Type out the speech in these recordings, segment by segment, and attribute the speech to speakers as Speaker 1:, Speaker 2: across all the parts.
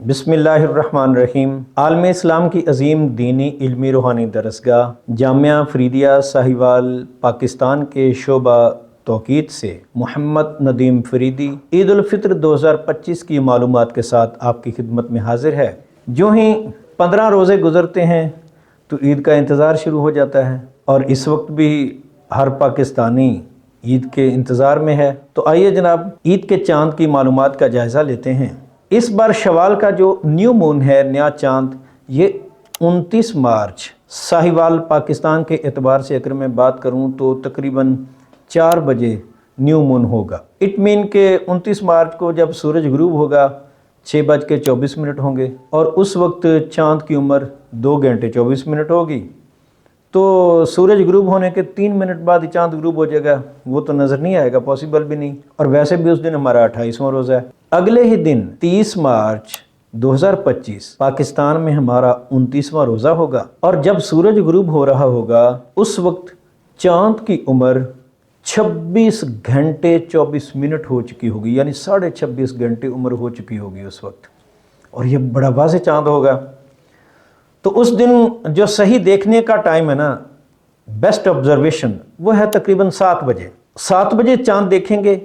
Speaker 1: बिस्मिल्लाहिर्रहमानिर्रहीम। आलम इस्लाम की अजीम दीनी इल्मी रूहानी दरसगाह जामिया फ़रीदिया साहिवाल पाकिस्तान के शोबा तौक़ीद से मोहम्मद नदीम फ़रीदी ईद उल फ़ित्र 2025 की मालूमात के साथ आपकी खिदमत में हाजिर है। जो ही 15 रोज़े गुज़रते हैं तो ईद का इंतज़ार शुरू हो जाता है और इस वक्त भी हर पाकिस्तानी ईद के इंतज़ार में है। तो आइए जनाब ईद के चाँद की मालूमात का जायज़ा लेते हैं। इस बार शवाल का जो न्यू मून है, नया चाँद, ये 29 मार्च साहिवाल पाकिस्तान के एतबार से अगर मैं बात करूं तो तकरीबन 4 बजे न्यू मून होगा। इट मीन के 29 मार्च को जब सूरज गुरूब होगा 6:24 होंगे और उस वक्त चाँद की उम्र 2 घंटे 24 मिनट होगी। तो सूरज गुरूब होने के 3 मिनट बाद ही चाँद गुरूब हो जाएगा, वो तो नज़र नहीं आएगा, पॉसिबल भी नहीं। और वैसे भी उस दिन हमारा 28वां रोज़ा है। अगले ही दिन 30 मार्च 2025 पाकिस्तान में हमारा 29वां रोज़ा होगा और जब सूरज गुरूब हो रहा होगा उस वक्त चाँद की उम्र 26 घंटे 24 मिनट हो चुकी होगी, यानी 26.5 घंटे उम्र हो चुकी होगी उस वक्त। और ये बड़ा वाज़े चाँद होगा। तो उस दिन जो सही देखने का टाइम है ना, बेस्ट ऑब्जर्वेशन, वो है तकरीबन 7 बजे। 7 बजे चाँद देखेंगे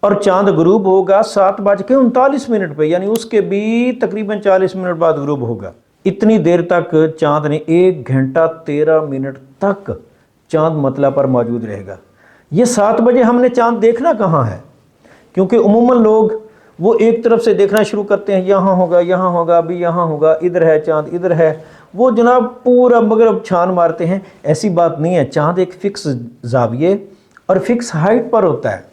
Speaker 1: और चाँद गुरूब होगा 7:39 पे, यानी उसके भी तकरीबन 40 मिनट बाद गुरूब होगा। इतनी देर तक चाँद ने 1 घंटा 13 मिनट तक चाँद मतला पर मौजूद रहेगा। ये 7 बजे हमने चाँद देखना कहाँ है, क्योंकि उमूमन लोग वो एक तरफ से देखना शुरू करते हैं, यहाँ होगा, अभी यहाँ होगा, इधर है चाँद, इधर है। वो जनाब पूरा मगरब छान मारते हैं। ऐसी बात नहीं है। चाँद एक फ़िक्स ज़ाविये और फ़िक्स हाइट पर होता है।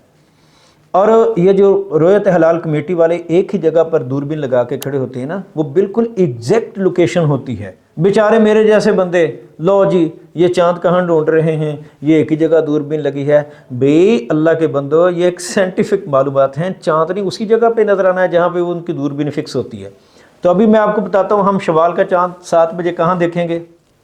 Speaker 1: और ये जो रोयत हलाल कमेटी वाले एक ही जगह पर दूरबीन लगा के खड़े होते हैं ना, वो बिल्कुल एग्जैक्ट लोकेशन होती है। बेचारे मेरे जैसे बंदे, लो जी ये चाँद कहाँ ढूंढ रहे हैं, ये एक ही जगह दूरबीन लगी है। बे अल्लाह के बंदो, ये एक साइंटिफिक मालूमात हैं। चाँद नहीं उसी जगह पे नज़र आना है जहाँ पे वो उनकी दूरबीन फिक्स होती है। तो अभी मैं आपको बताता हूँ हम शवाल का चाँद 7 बजे कहाँ देखेंगे।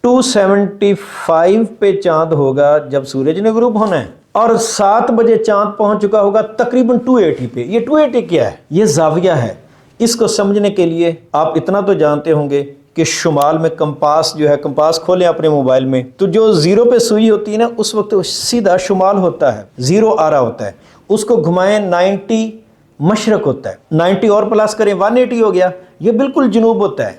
Speaker 1: 275 पे चाँद होगा जब सूरज ने गुरूब होना है और 7 बजे चाँद पहुँच चुका होगा तकरीबन 280 पे। ये 280 क्या है? ये जाविया है। इसको समझने के लिए आप इतना तो जानते होंगे कि शुमाल में कंपास जो है, कंपास खोलें अपने मोबाइल में, तो जो 0 पे सुई होती है ना, उस वक्त सीधा शुमाल होता है, 0 आ रहा होता है। उसको घुमाएं 90 मशरक होता है, 90 और प्लस करें 180 हो गया, ये बिल्कुल जनूब होता है।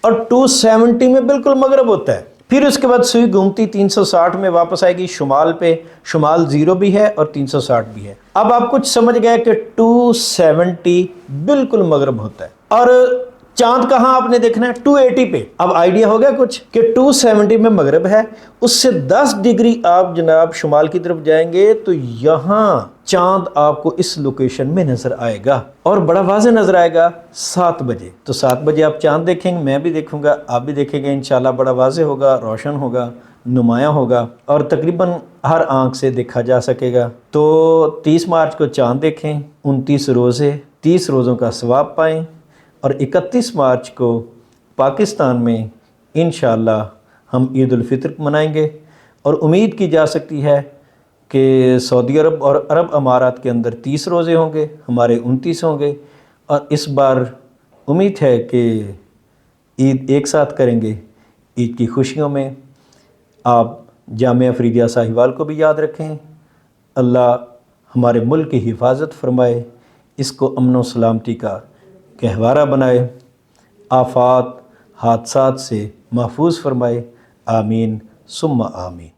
Speaker 1: और 270 में बिल्कुल मगरब होता है। फिर उसके बाद सुई घूमती 360 में वापस आएगी शुमाल पे। शुमाल 0 भी है और 360 भी है। अब आप कुछ समझ गए कि 270 बिल्कुल मगरब होता है। और चाँद कहाँ आपने देखना है? 280 पे। अब आइडिया हो गया कुछ कि 270 में मगरब है, उससे 10 डिग्री आप जनाब शुमाल की तरफ जाएंगे तो यहाँ चाँद आपको इस लोकेशन में नजर आएगा और बड़ा वाज़े नजर आएगा 7 बजे। तो 7 बजे आप चाँद देखेंगे, मैं भी देखूंगा, आप भी देखेंगे, इंशाल्लाह बड़ा वाज़े होगा, रोशन होगा, नुमायाँ होगा और तकरीबन हर आंख से देखा जा सकेगा। तो 30 मार्च को चाँद देखें, 29 रोज़े, 30 रोज़ों का सवाब पाएँ और 31 मार्च को पाकिस्तान में इंशाअल्लाह हम ईद उल फ़ित्र मनाएंगे। और उम्मीद की जा सकती है कि सऊदी अरब और अरब अमारात के अंदर 30 रोज़े होंगे, हमारे 29 होंगे। और इस बार उम्मीद है कि ईद एक साथ करेंगे। ईद की खुशियों में आप जामिया फ़रीदिया साहिवाल को भी याद रखें। अल्लाह हमारे मुल्क की हिफाजत फरमाए, इसको अमन व सलामती का गहवारा बनाए, आफात हादसात से महफूज फरमाए। आमीन सुम्मा आमीन।